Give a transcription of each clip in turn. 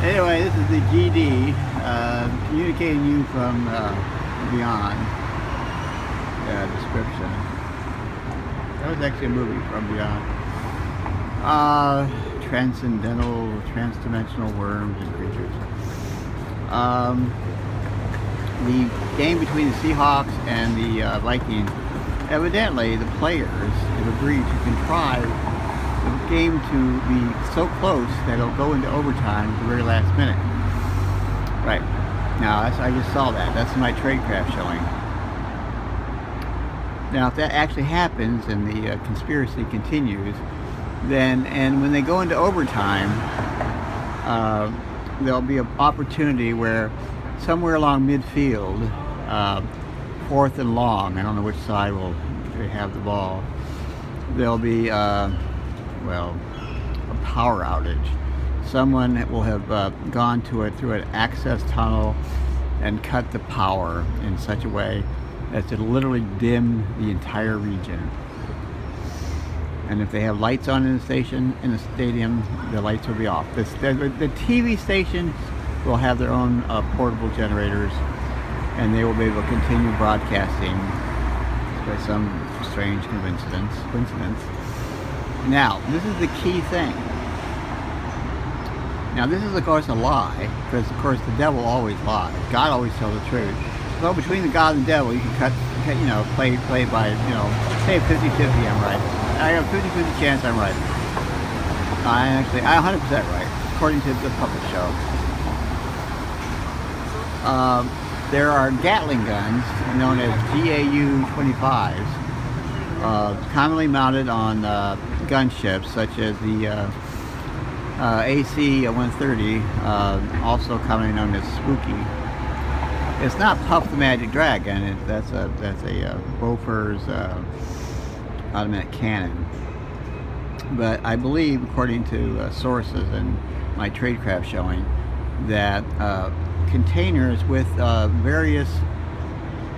Anyway, this is the GD, communicating you from beyond. Description. That was actually a movie, From Beyond. Transcendental, transdimensional worms and creatures. The game between the Seahawks and the Vikings, evidently the players have agreed to contrive the game to be so close that it'll go into overtime at the very last minute. Right. Now, I just saw that. That's my tradecraft showing. Now, if that actually happens and the conspiracy continues, then, and when they go into overtime, there'll be an opportunity where somewhere along midfield, 4th and long, I don't know which side will have the ball, there'll be a power outage. Someone will have gone to it through an access tunnel and cut the power in such a way as to literally dim the entire region. And if they have lights on in the station, in the stadium, the lights will be off. The TV stations will have their own portable generators, and they will be able to continue broadcasting by some strange coincidence. Now, this is the key thing. Now, this is, of course, a lie, because, of course, the devil always lies. God always tells the truth. So between the God and the devil, you can play by, say 50-50 I'm right. I have a 50-50 chance I'm right. I'm 100% right, according to the puppet show. There are Gatling guns, known as GAU-25s, commonly mounted on gunships, such as the AC-130, also commonly known as Spooky. It's not Puff the Magic Dragon. That's a Bofors automatic cannon. But I believe, according to sources and my tradecraft showing, that containers with various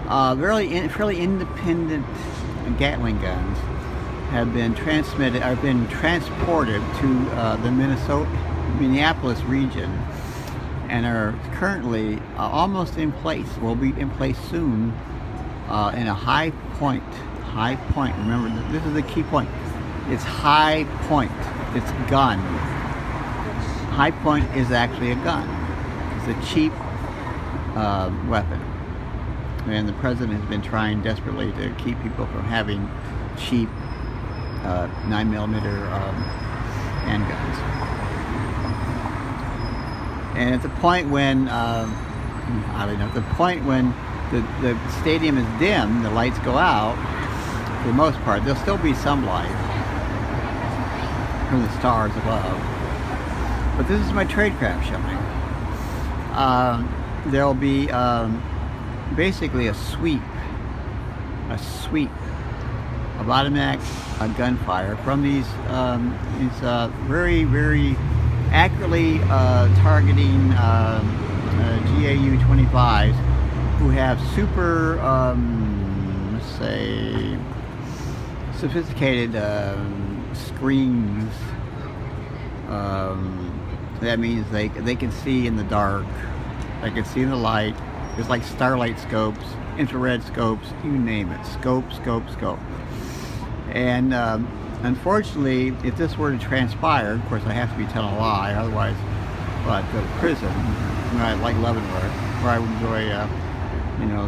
fairly independent Gatling guns have been transported to the Minneapolis region, and are currently almost in place. Will be in place soon in a high point. High point. Remember, this is the key point. It's high point. It's gun. High point is actually a gun. It's a cheap weapon, and the president has been trying desperately to keep people from having cheap 9mm handguns. And at the point when, the stadium is dim, the lights go out, for the most part, there'll still be some light from the stars above. But this is my tradecraft showing. There'll be basically a sweep of automatic gunfire from these very, very accurately targeting GAU-25s who have super, say, sophisticated screens. That means they can see in the dark, they can see in the light. There's like starlight scopes, infrared scopes, you name it. Scope. And unfortunately, if this were to transpire, of course I have to be telling a lie, otherwise I'd go to prison, like Leavenworth, where I would enjoy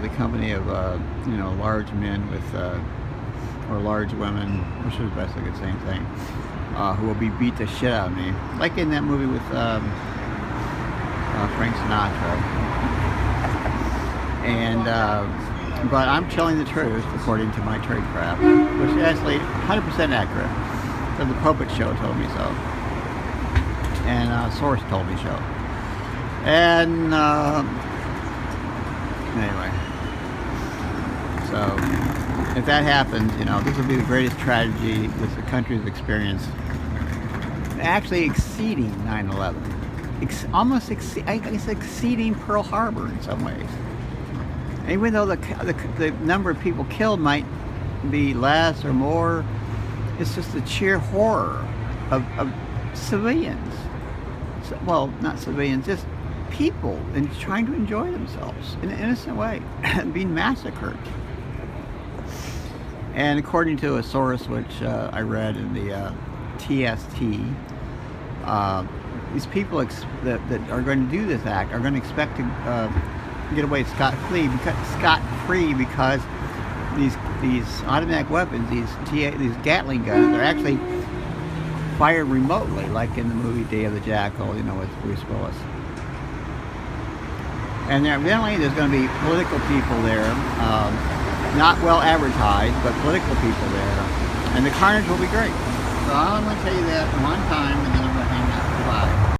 the company of large men with or large women, which is basically the same thing, who will be beat the shit out of me, like in that movie with Frank Sinatra. And but I'm telling the truth according to my tradecraft, which is actually 100% accurate. So the puppet show told me so, and source told me so. And anyway, so if that happens, this will be the greatest tragedy this the country's experienced, actually exceeding 9/11, almost exceeding Pearl Harbor in some ways. Even though the number of people killed might be less or more, it's just the sheer horror of civilians. well, not civilians, just people and trying to enjoy themselves in an innocent way, being massacred. And according to a source which I read in the TST, these people that are going to do this act are going to expect to get away scot-free because these automatic weapons, these Gatling guns, are actually fired remotely, like in the movie Day of the Jackal, you know, with Bruce Willis. And evidently there's going to be political people there, not well advertised, but political people there, and the carnage will be great. So I'm going to tell you that one time, and then I'm going to hang out. Bye.